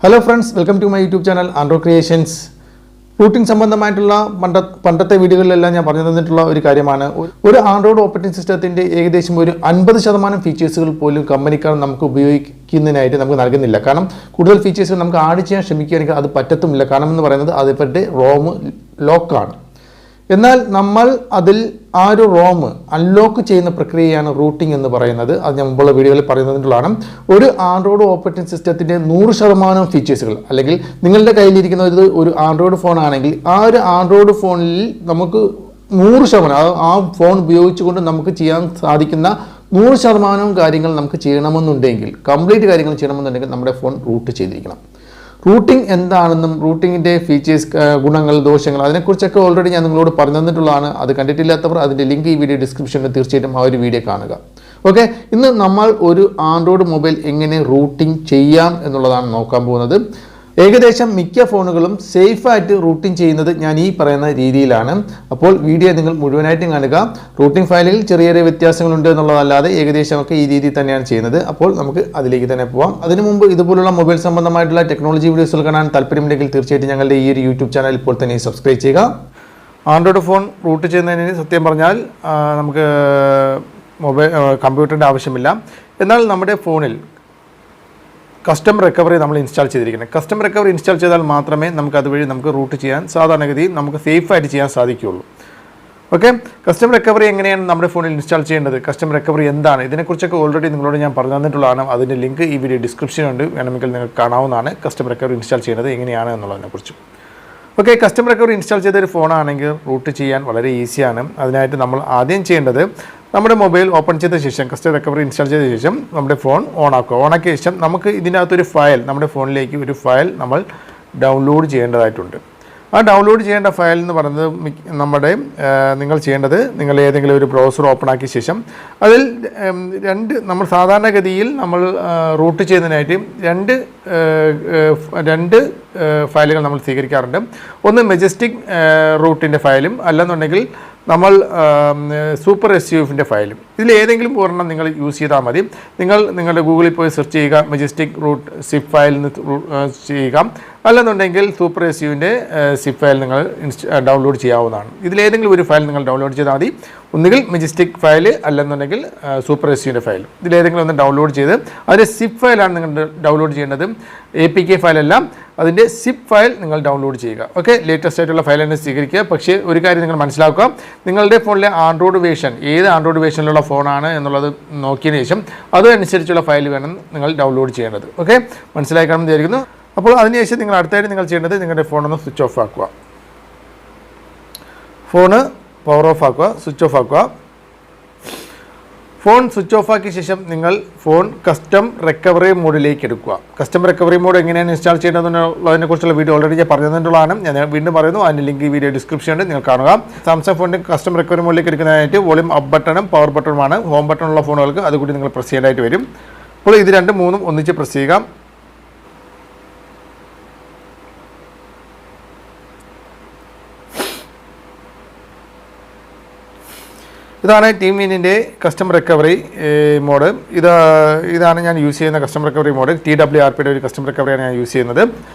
Hello friends, welcome to my YouTube channel Andro Creations. Routing സംബന്ധമായിട്ടുള്ള പണ്ടത്തെ വീഡിയോകളിലെല്ലാം ഞാൻ പറഞ്ഞു തന്നിട്ടുള്ള ഒരു കാര്യമാണ്. ഒരു ആൻഡ്രോയിഡ് ഓപ്പറേറ്റിംഗ് സിസ്റ്റത്തിൻ്റെ ഏകദേശം ഒരു 50% ഫീച്ചേഴ്സുകൾ പോലും കമ്പനിക്കാർ നമുക്ക് ഉപയോഗിക്കുന്നതിനായിട്ട് നമുക്ക് നൽകുന്നില്ല. കാരണം കൂടുതൽ ഫീച്ചേഴ്സുകൾ നമുക്ക് ആഡ് ചെയ്യാൻ ശ്രമിക്കുകയാണെങ്കിൽ അത് പറ്റത്തുമില്ല. കാരണം എന്ന് പറയുന്നത് അതിവരുടെ റോം ലോക്കാണ്. എന്നാൽ നമ്മൾ അതിൽ ആ ഒരു റോം അൺലോക്ക് ചെയ്യുന്ന പ്രക്രിയയാണ് റൂട്ടിംഗ് എന്ന് പറയുന്നത്. അത് ഞാൻ മുമ്പുള്ള വീഡിയോയിൽ പറയുന്നതിനുള്ളതാണ്. ഒരു ആൻഡ്രോയിഡ് ഓപ്പറേറ്റിംഗ് സിസ്റ്റത്തിൻ്റെ 100% ഫീച്ചേഴ്സുകൾ, അല്ലെങ്കിൽ നിങ്ങളുടെ കയ്യിലിരിക്കുന്ന ഒരു ആൻഡ്രോയിഡ് ഫോൺ ആണെങ്കിൽ ആ ഒരു ആൻഡ്രോയിഡ് ഫോണിൽ നമുക്ക് 100% ആ ഫോൺ ഉപയോഗിച്ചുകൊണ്ട് നമുക്ക് ചെയ്യാൻ സാധിക്കുന്ന 100% കാര്യങ്ങൾ നമുക്ക് ചെയ്യണമെന്നുണ്ടെങ്കിൽ, കംപ്ലീറ്റ് കാര്യങ്ങൾ ചെയ്യണമെന്നുണ്ടെങ്കിൽ നമ്മുടെ ഫോൺ റൂട്ട് ചെയ്തിരിക്കണം. റൂട്ടിംഗ് എന്താണെന്നും റൂട്ടിങ്ങിൻ്റെ ഫീച്ചേഴ്സ്, ഗുണങ്ങൾ, ദോഷങ്ങൾ, അതിനെക്കുറിച്ചൊക്കെ ഓൾറെഡി ഞാൻ നിങ്ങളോട് പറഞ്ഞു തന്നിട്ടുള്ളതാണ്. അത് കണ്ടിട്ടില്ലാത്തവർ അതിൻ്റെ ലിങ്ക് ഈ വീഡിയോ ഡിസ്ക്രിപ്ഷനിൽ തീർച്ചയായിട്ടും ആ ഒരു വീഡിയോ കാണുക. ഓക്കെ, ഇന്ന് നമ്മൾ ഒരു ആൻഡ്രോയിഡ് മൊബൈൽ എങ്ങനെ റൂട്ടിംഗ് ചെയ്യാം എന്നുള്ളതാണ് നോക്കാൻ പോകുന്നത്. ഏകദേശം മിക്ക ഫോണുകളും സേഫായിട്ട് റൂട്ടിംഗ് ചെയ്യുന്നത് ഞാൻ ഈ പറയുന്ന രീതിയിലാണ്. അപ്പോൾ വീഡിയോ നിങ്ങൾ മുഴുവനായിട്ടും കാണുക. റൂട്ടിംഗ് ഫയലിൽ ചെറിയ ചെറിയ വ്യത്യാസങ്ങളുണ്ട് എന്നുള്ളതല്ലാതെ ഏകദേശമൊക്കെ ഈ രീതിയിൽ തന്നെയാണ് ചെയ്യുന്നത്. അപ്പോൾ നമുക്ക് അതിലേക്ക് തന്നെ പോവാം. അതിനു മുമ്പ് ഇതുപോലുള്ള മൊബൈൽ സംബന്ധമായിട്ടുള്ള ടെക്നോളജി വീഡിയോസുകൾ കാണാൻ താല്പര്യമുണ്ടെങ്കിൽ തീർച്ചയായിട്ടും ഞങ്ങളുടെ ഈ ഒരു യൂട്യൂബ് ചാനൽ ഇപ്പോൾ തന്നെ സബ്സ്ക്രൈബ് ചെയ്യുക. ആൻഡ്രോയിഡ് ഫോൺ റൂട്ട് ചെയ്യുന്നതിന് സത്യം പറഞ്ഞാൽ നമുക്ക് കമ്പ്യൂട്ടറിൻ്റെ ആവശ്യമില്ല. എന്നാൽ നമ്മുടെ ഫോണിൽ കസ്റ്റം റിക്കവറി നമ്മൾ ഇൻസ്റ്റാൾ ചെയ്തിരിക്കണം. കസ്റ്റം റിക്കവറി ഇൻസ്റ്റാൾ ചെയ്താൽ മാത്രമേ നമുക്ക് അതുവഴി നമുക്ക് റൂട്ട് ചെയ്യാൻ സാധാരണഗതിയിൽ നമുക്ക് സേഫായിട്ട് ചെയ്യാൻ സാധിക്കുകയുള്ളൂ. ഓക്കെ, കസ്റ്റം റിക്കവറി എങ്ങനെയാണ് നമ്മുടെ ഫോണിൽ ഇൻസ്റ്റാൾ ചെയ്യേണ്ടത്, കസ്റ്റം റിക്കവറി എന്താണ്, ഇതിനെക്കുറിച്ചൊക്കെ ഓൾറെഡി നിങ്ങളോട് ഞാൻ പറഞ്ഞു തന്നിട്ടുള്ളതാണ്. അതിൻ്റെ ലിങ്ക് ഈ വീഡിയോ ഡിസ്ക്രിപ്ഷനുണ്ട്, വേണമെങ്കിൽ നിങ്ങൾക്ക് കാണാവുന്നതാണ്. കസ്റ്റം റിക്കവറി ഇൻസ്റ്റാൾ ചെയ്യുന്നത് എങ്ങനെയാണ് എന്നുള്ളതിനെക്കുറിച്ച്. ഓക്കെ, കസ്റ്റം റിക്കവറി ഇൻസ്റ്റാൾ ചെയ്തൊരു ഫോണാണെങ്കിൽ റൂട്ട് ചെയ്യാൻ വളരെ ഈസിയാണ്. അതിനായിട്ട് നമ്മൾ ആദ്യം ചെയ്യേണ്ടത്, നമ്മുടെ മൊബൈൽ ഓപ്പൺ ചെയ്ത ശേഷം, കസ്റ്റം റിക്കവറി ഇൻസ്റ്റാൾ ചെയ്ത ശേഷം നമ്മുടെ ഫോൺ ഓണാക്കുക. ഓണാക്കിയ ശേഷം നമുക്ക് ഇതിനകത്തൊരു ഫയൽ, നമ്മുടെ ഫോണിലേക്ക് ഒരു ഫയൽ നമ്മൾ ഡൗൺലോഡ് ചെയ്യേണ്ടതായിട്ടുണ്ട്. ആ ഡൗൺലോഡ് ചെയ്യേണ്ട ഫയൽ എന്ന് പറയുന്നത് നിങ്ങൾ ചെയ്യേണ്ടത്, നിങ്ങൾ ഏതെങ്കിലും ഒരു ബ്രൗസർ ഓപ്പൺ ആക്കിയ ശേഷം അതിൽ നമ്മൾ സാധാരണഗതിയിൽ നമ്മൾ റൂട്ട് ചെയ്യുന്നതിനായിട്ട് രണ്ട് ഫയലുകൾ നമ്മൾ സ്വീകരിക്കാറുണ്ട്. ഒന്ന് മെജസ്റ്റിക് റൂട്ടിൻ്റെ ഫയലും, അല്ലെന്നുണ്ടെങ്കിൽ നമ്മൾ സൂപ്പർ SUFൻ്റെ ഫയലും. ഇതിലേതെങ്കിലും ഒരെണ്ണം നിങ്ങൾ യൂസ് ചെയ്താൽ മതി. നിങ്ങളുടെ ഗൂഗിളിൽ പോയി സെർച്ച് ചെയ്യുക, മെജസ്റ്റിക് റൂട്ട് സിപ്പ് ഫയൽ എന്ന് ചെയ്യുക. അല്ലെന്നുണ്ടെങ്കിൽ സൂപ്പർ SUFൻ്റെ സിപ്പ് ഫയൽ നിങ്ങൾ ഡൗൺലോഡ് ചെയ്യാവുന്നതാണ്. ഇതിലേതെങ്കിലും ഒരു ഫയൽ നിങ്ങൾ ഡൗൺലോഡ് ചെയ്താൽ മതി. ഒന്നുകിൽ മെജസ്റ്റിക് ഫയൽ, അല്ലെന്നുണ്ടെങ്കിൽ സൂപ്പർ SUFൻ്റെ ഫയൽ. ഇതിലേതെങ്കിലും ഒന്ന് ഡൗൺലോഡ് ചെയ്ത് അതിൻ്റെ സിപ്പ് ഫയലാണ് നിങ്ങൾ ഡൗൺലോഡ് ചെയ്യേണ്ടത്. APK ഫയലല്ല, അതിൻ്റെ സിപ്പ് ഫയൽ നിങ്ങൾ ഡൗൺലോഡ് ചെയ്യുക. ഓക്കെ, ലേറ്റസ്റ്റ് ആയിട്ടുള്ള ഫയൽ തന്നെ സ്വീകരിക്കുക. പക്ഷേ ഒരു കാര്യം നിങ്ങൾ മനസ്സിലാക്കുക, നിങ്ങളുടെ ഫോണിലെ ആൻഡ്രോയിഡ് വേർഷൻ, ഏത് ആൻഡ്രോയിഡ് വേർഷനിലുള്ള ഫോണാണ് എന്നുള്ളത് നോക്കിയതിന് ശേഷം അതനുസരിച്ചുള്ള ഫയൽ വേണം നിങ്ങൾ ഡൗൺലോഡ് ചെയ്യേണ്ടത്. ഓക്കെ, മനസ്സിലായി കാണുമെന്ന് വിചാരിക്കുന്നു. അപ്പോൾ അതിനുശേഷം നിങ്ങൾ അടുത്തായിട്ട് നിങ്ങൾ ചെയ്യേണ്ടത്, നിങ്ങളുടെ ഫോണൊന്ന് സ്വിച്ച് ഓഫ് ആക്കുക. ഫോണ് പവർ ഓഫ് ആക്കുക, സ്വിച്ച് ഓഫ് ആക്കുക. ഫോൺ സ്വിച്ച് ഓഫ് ആക്കിയ ശേഷം നിങ്ങൾ ഫോൺ കസ്റ്റം റിക്കവറി മോഡിലേക്ക് എടുക്കുക. കസ്റ്റം റിക്കവറി മോഡ് എങ്ങനെയാണ് ഇൻസ്റ്റാൾ ചെയ്യേണ്ടതെന്നുള്ളതിനെക്കുറിച്ചുള്ള വീഡിയോ ഓൾറെഡി ഞാൻ പറഞ്ഞു തന്നിട്ടുള്ളതാണ്. ഞാൻ വീണ്ടും പറയുന്നു, അതിൻ്റെ ലിങ്ക് ഈ വീഡിയോ ഡിസ്ക്രിപ്ഷനുണ്ട്, നിങ്ങൾ കാണുക. സാംസങ് ഫോണിൻ്റെ കസ്റ്റം റിക്കവറി മോഡിലേക്ക് എടുക്കുന്നതിനായിട്ട് വോളിയം അപ്പ് ബട്ടണും പവർ ബട്ടണുമാണ്. ഹോം ബട്ടണുള്ള ഫോണുകൾക്ക് അതുകൂടി നിങ്ങൾ പ്രസ് ചെയ്യേണ്ടതായിട്ട് വരും. അപ്പോൾ ഇത് 2, 3 ഒന്നിച്ച് പ്രസ് ചെയ്യുക. ഇതാണ് ടീമിൻ്റെ കസ്റ്റം റിക്കവറി മോഡ്. ഇതാണ് ഞാൻ യൂസ് ചെയ്യുന്ന കസ്റ്റം റിക്കവറി മോഡ്. TWRPയുടെ ഒരു കസ്റ്റം റിക്കവറിയാണ് ഞാൻ യൂസ് ചെയ്യുന്നത്.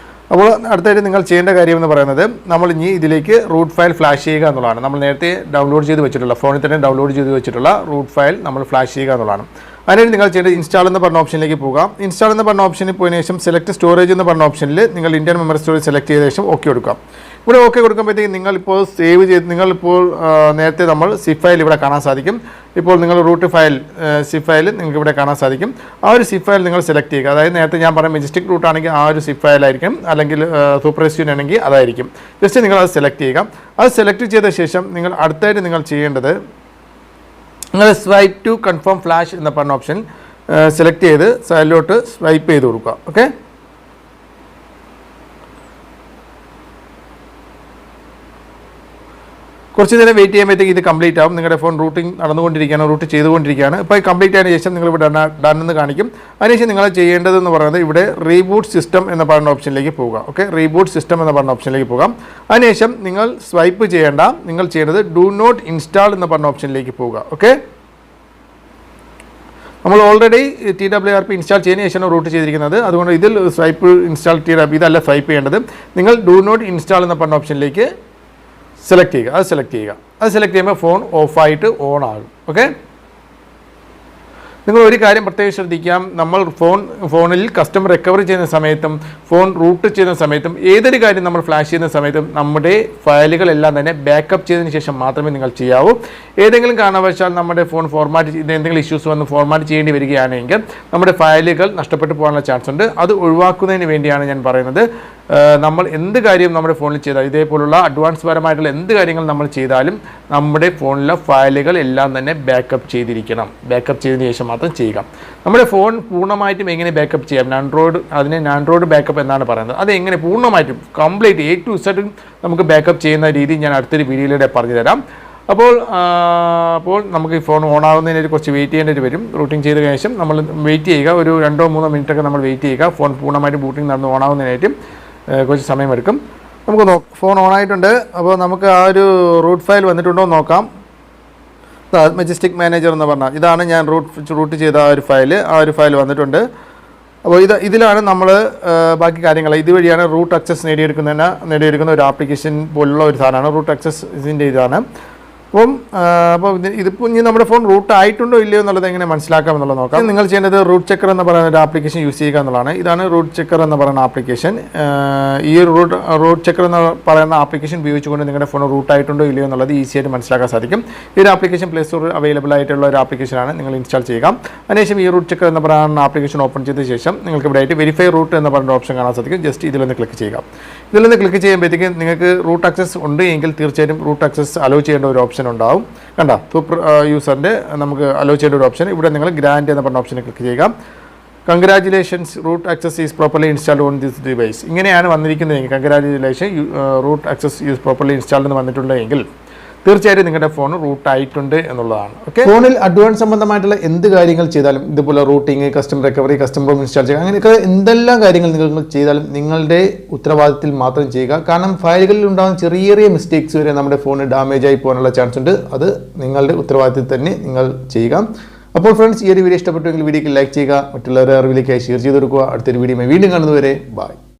അപ്പോൾ അടുത്തായിട്ട് നിങ്ങൾ ചെയ്യേണ്ട കാര്യം എന്ന് പറയുന്നത്, നമ്മൾ ഇനി ഇതിലേക്ക് റൂട്ട് ഫയൽ ഫ്ലാഷ് ചെയ്യുക എന്നുള്ളതാണ്. നമ്മൾ നേരത്തെ ഡൗൺലോഡ് ചെയ്ത് വെച്ചിട്ടുള്ള, ഫോണിൽ തന്നെ ഡൗൺലോഡ് ചെയ്ത് വെച്ചിട്ടുള്ള റൂട്ട് ഫയൽ നമ്മൾ ഫ്ലാഷ് ചെയ്യുക എന്നുള്ളതാണ്. അതിനായിട്ട് നിങ്ങൾ ചെയ്യേണ്ടത്, ഇൻസ്റ്റാൾ എന്ന് പറഞ്ഞ ഓപ്ഷനിലേക്ക് പോകാം. ഇൻസ്റ്റാൾ എന്ന് പറഞ്ഞ ഓപ്ഷനിൽ പോയതിനു ശേഷം സെലക്ട് സ്റ്റോറേജ് എന്ന് പറഞ്ഞ ഓപ്ഷനിൽ നിങ്ങൾ ഇന്ത്യൻ മെമ്മറി സ്റ്റോറേജ് സെലക്ട് ചെയ്ത ശേഷം ഓക്കെ കൊടുക്കാം. ഇവിടെ ഓക്കെ കൊടുക്കുമ്പോഴത്തേക്ക് നിങ്ങളിപ്പോൾ സേവ് ചെയ്ത്, നിങ്ങളിപ്പോൾ നേരത്തെ നമ്മൾ സിപ്പ് ഫയൽ ഇവിടെ കാണാൻ സാധിക്കും. ഇപ്പോൾ നിങ്ങൾ റൂട്ട് ഫയൽ, സിപ്പ് ഫയൽ നിങ്ങൾക്ക് ഇവിടെ കാണാൻ സാധിക്കും. ആ ഒരു സിപ്പ് ഫയൽ നിങ്ങൾ സെലക്ട് ചെയ്യുക. അതായത് നേരത്തെ ഞാൻ പറഞ്ഞ മെജസ്റ്റിക് റൂട്ട് ആണെങ്കിൽ ആ ഒരു സിപ്പ് ഫയലായിരിക്കും, അല്ലെങ്കിൽ സൂപ്പർ SUF ആണെങ്കിൽ അതായിരിക്കും. ജസ്റ്റ് നിങ്ങൾ അത് സെലക്ട് ചെയ്യുക. അത് സെലക്ട് ചെയ്ത ശേഷം നിങ്ങൾ അടുത്തായിട്ട് നിങ്ങൾ ചെയ്യേണ്ടത്, നിങ്ങൾ സ്വൈപ്പ് ടു കൺഫേം ഫ്ലാഷ് എന്ന പറഞ്ഞ ഓപ്ഷൻ സെലക്ട് ചെയ്ത് സൈഡിലോട്ട് സ്വൈപ്പ് ചെയ്ത് കൊടുക്കുക. ഓക്കെ, കുറച്ച് നേരം വെയിറ്റ് ചെയ്യുമ്പോഴത്തേക്ക് ഇത് കംപ്ലീറ്റ് ആവും. നിങ്ങളുടെ ഫോൺ റൂട്ട് ചെയ്തുകൊണ്ടിരിക്കുകയാണ്. ഇപ്പോൾ കംപ്ലീറ്റ് ആയതിനു ശേഷം നിങ്ങൾ ഇവിടെ ഡൺ എന്ന് കാണിക്കും. അതിനുശേഷം നിങ്ങൾ ചെയ്യേണ്ടതെന്ന് പറയുന്നത്, ഇവിടെ റീബൂട്ട് സിസ്റ്റം എന്ന് പറയുന്ന ഓപ്ഷനിലേക്ക് പോവുക. ഓക്കെ, റീബൂട്ട് സിസ്റ്റം എന്ന് പറഞ്ഞ ഓപ്ഷനിലേക്ക് പോകാം. അതിനുശേഷം നിങ്ങൾ സ്വൈപ്പ് ചെയ്യേണ്ട, നിങ്ങൾ ചെയ്യേണ്ടത് ഡു നോട്ട് ഇൻസ്റ്റാൾ എന്ന് പറഞ്ഞ ഓപ്ഷനിലേക്ക് പോവുക. ഓക്കെ, നമ്മൾ ഓൾറെഡി TWRP ഇൻസ്റ്റാൾ ചെയ്യുന്ന ശേഷമാണ് റൂട്ട് ചെയ്തിരിക്കുന്നത്. അതുകൊണ്ട് ഇതിൽ സ്വൈപ്പ് ഇൻസ്റ്റാൾ TWRP ഇതല്ല സ്വൈപ്പ് ചെയ്യേണ്ടത്. നിങ്ങൾ ഡു നോട്ട് ഇൻസ്റ്റാൾ എന്ന് പറഞ്ഞ ഓപ്ഷനിലേക്ക് സെലക്ട് ചെയ്യുക. അത് സെലക്ട് ചെയ്യുമ്പോൾ ഫോൺ ഓഫായിട്ട് ഓൺ ആകും. ഓക്കെ, നിങ്ങൾ ഒരു കാര്യം പ്രത്യേകം ശ്രദ്ധിക്കാം. നമ്മൾ ഫോണിൽ കസ്റ്റമർ റിക്കവറി ചെയ്യുന്ന സമയത്തും ഫോൺ റൂട്ട് ചെയ്യുന്ന സമയത്തും ഏതൊരു കാര്യം നമ്മൾ ഫ്ലാഷ് ചെയ്യുന്ന സമയത്തും നമ്മുടെ ഫയലുകളെല്ലാം തന്നെ ബാക്കപ്പ് ചെയ്തതിന് ശേഷം മാത്രമേ നിങ്ങൾ ചെയ്യാവൂ. ഏതെങ്കിലും കാരണവശാൽ നമ്മുടെ ഫോൺ ഫോർമാറ്റ് എന്തെങ്കിലും ഇഷ്യൂസ് വന്ന് ഫോർമാറ്റ് ചെയ്യേണ്ടി വരികയാണെങ്കിൽ നമ്മുടെ ഫയലുകൾ നഷ്ടപ്പെട്ടു പോകാനുള്ള ചാൻസ് ഉണ്ട്. അത് ഒഴിവാക്കുന്നതിന് വേണ്ടിയാണ് ഞാൻ പറയുന്നത്. നമ്മൾ എന്ത് കാര്യം നമ്മുടെ ഫോണിൽ ചെയ്താൽ ഇതേപോലുള്ള അഡ്വാൻസ് പരമായിട്ടുള്ള എന്ത് കാര്യങ്ങൾ നമ്മൾ ചെയ്താലും നമ്മുടെ ഫോണിലെ ഫയലുകൾ എല്ലാം തന്നെ ബാക്കപ്പ് ചെയ്തിരിക്കണം. ബാക്കപ്പ് ചെയ്തതിന് ശേഷം മാത്രം ചെയ്യുക. നമ്മുടെ ഫോൺ പൂർണ്ണമായിട്ടും എങ്ങനെ ബാക്കപ്പ് ചെയ്യാം? ആൻഡ്രോയിഡ് ബാക്കപ്പ് എന്നാണ് പറയുന്നത്. അത് എങ്ങനെ പൂർണ്ണമായിട്ടും കംപ്ലീറ്റ് A to Z നമുക്ക് ബാക്കപ്പ് ചെയ്യുന്ന രീതി ഞാൻ അടുത്തൊരു വീഡിയോയിലൂടെ പറഞ്ഞു തരാം. അപ്പോൾ നമുക്ക് ഈ ഫോൺ ഓൺ ആകുന്നതിന് കുറച്ച് വെയിറ്റ് ചെയ്യേണ്ടി വരും. റൂട്ടിങ് ചെയ്ത ശേഷം നമ്മൾ വെയിറ്റ് ചെയ്യുക. ഒരു 2-3 മിനിറ്റൊക്കെ നമ്മൾ വെയിറ്റ് ചെയ്യുക. ഫോൺ പൂർണ്ണമായിട്ട് ബൂട്ടിങ് നടന്ന് ഓൺ ആകുന്നതിനായിട്ടും കുറച്ച് സമയമെടുക്കും. നമുക്ക് ഫോൺ ഓൺ ആയിട്ടുണ്ട്. അപ്പോൾ നമുക്ക് ആ ഒരു റൂട്ട് ഫയൽ വന്നിട്ടുണ്ടോ എന്ന് നോക്കാം. മെജസ്റ്റിക് മാനേജർ എന്ന് പറഞ്ഞാൽ ഇതാണ് ഞാൻ റൂട്ട് ചെയ്ത ആ ഒരു ഫയൽ വന്നിട്ടുണ്ട്. അപ്പോൾ ഇതിലാണ് നമ്മൾ ബാക്കി കാര്യങ്ങൾ ഇതുവഴിയാണ് റൂട്ട് ആക്സസ് നേടിയെടുക്കുന്ന ഒരു ആപ്ലിക്കേഷൻ പോലുള്ള ഒരു സാധനമാണ് റൂട്ട് ആക്സസിൻ്റെ ഇതാണ്. അപ്പോൾ ഇതിപ്പോൾ ഇനി നമ്മുടെ ഫോൺ റൂട്ട് ആയിട്ടുണ്ടോ ഇല്ലയോ എന്നുള്ളത് എങ്ങനെ മനസ്സിലാക്കാം എന്നുള്ളത് നോക്കാം. നിങ്ങൾ ചെയ്യേണ്ടത് റൂട്ട് ചെക്കർ എന്ന് പറയുന്ന ഒരു ആപ്ലിക്കേഷൻ യൂസ് ചെയ്യുക എന്നുള്ളതാണ്. ഇതാണ് റൂട്ട് ചെക്കർ എന്ന് പറയുന്ന ആപ്ലിക്കേഷൻ. ഈ റൂട്ട് ചെക്കർ എന്ന് പറയുന്ന ആപ്ലിക്കേഷൻ ഉപയോഗിച്ചുകൊണ്ട് നിങ്ങളുടെ ഫോൺ റൂട്ട് ആയിട്ടുണ്ടോ ഇല്ലയോ എന്നുള്ളത് ഈസിയായിട്ട് മനസ്സിലാക്കാൻ സാധിക്കും. ഈ ഒരു ആപ്ലിക്കേഷൻ പ്ലേ സ്റ്റോറിൽ അവൈലബിൾ ആയിട്ടുള്ള ഒരു ആപ്ലിക്കേഷനാണ്. നിങ്ങൾ ഇൻസ്റ്റാൾ ചെയ്യുക. അതിനുശേഷം ഈ റൂട്ട് ചെക്കർ എന്ന് പറയുന്ന ആപ്ലിക്കേഷൻ ഓപ്പൺ ചെയ്ത ശേഷം നിങ്ങൾക്ക് ഇവിടെ ആയിട്ട് വെരിഫൈ റൂട്ട് എന്ന് പറയുന്ന ഓപ്ഷൻ കാണാൻ സാധിക്കും. ജസ്റ്റ് ഇതിലൊന്ന് ക്ലിക്ക് ചെയ്യുക. ഇതിലൊന്ന് ക്ലിക്ക് ചെയ്യുമ്പോഴത്തേക്കും നിങ്ങൾക്ക് റൂട്ട് ആക്സസ് ഉണ്ട് എങ്കിൽ തീർച്ചയായിട്ടും റൂട്ട് ആക്സസ് അലോ ചെയ്യേണ്ട ഒരു ഓപ്ഷൻ ഉണ്ടാവും. കണ്ട, സൂപ്പർ യൂസറിൻ്റെ നമുക്ക് അലോ ചെയ്യേണ്ട ഒരു ഓപ്ഷൻ. ഇവിടെ നിങ്ങൾ ഗ്രാൻഡ് എന്ന് പറഞ്ഞ ഓപ്ഷനിൽ ക്ലിക്ക് ചെയ്യുക. Congratulations, root access is properly installed on this device. ഇങ്ങനെയാണ് വന്നിരിക്കുന്നതെങ്കിൽ congratulation, root access is properly installed എന്ന് വന്നിട്ടുണ്ടെങ്കിൽ തീർച്ചയായിട്ടും നിങ്ങളുടെ ഫോൺ റൂട്ട് ആയിട്ടുണ്ട് എന്നുള്ളതാണ്. ഓക്കെ, ഫോണിൽ അഡ്വാൻസ് സംബന്ധമായിട്ടുള്ള എന്ത് കാര്യങ്ങൾ ചെയ്താലും ഇതുപോലെ rooting, customer recovery, customer install ചെയ്യുക, അങ്ങനെയൊക്കെ എന്തെല്ലാം കാര്യങ്ങൾ നിങ്ങൾ ചെയ്താലും നിങ്ങളുടെ ഉത്തരവാദിത്തത്തിൽ മാത്രം ചെയ്യുക. കാരണം ഫയലുകളിൽ ഉണ്ടാകുന്ന ചെറിയ ചെറിയ മിസ്റ്റേക്സ് വരെ നമ്മുടെ ഫോൺ ഡാമേജ് ആയി പോകാനുള്ള ചാൻസ് ഉണ്ട്. അത് നിങ്ങളുടെ ഉത്തരവാദിത്തത്തിൽ തന്നെ നിങ്ങൾ ചെയ്യുക. അപ്പോൾ ഫ്രണ്ട്സ്, ഈ ഒരു വീഡിയോ ഇഷ്ടപ്പെട്ടുവെങ്കിൽ വീഡിയോക്ക് ലൈക്ക് ചെയ്യുക, മറ്റുള്ളവരെ അറിവിലേക്കായി ഷെയർ ചെയ്ത് കൊടുക്കുക. അടുത്തൊരു വീഡിയോ വീണ്ടും കാണുന്നതുവരെ ബൈ.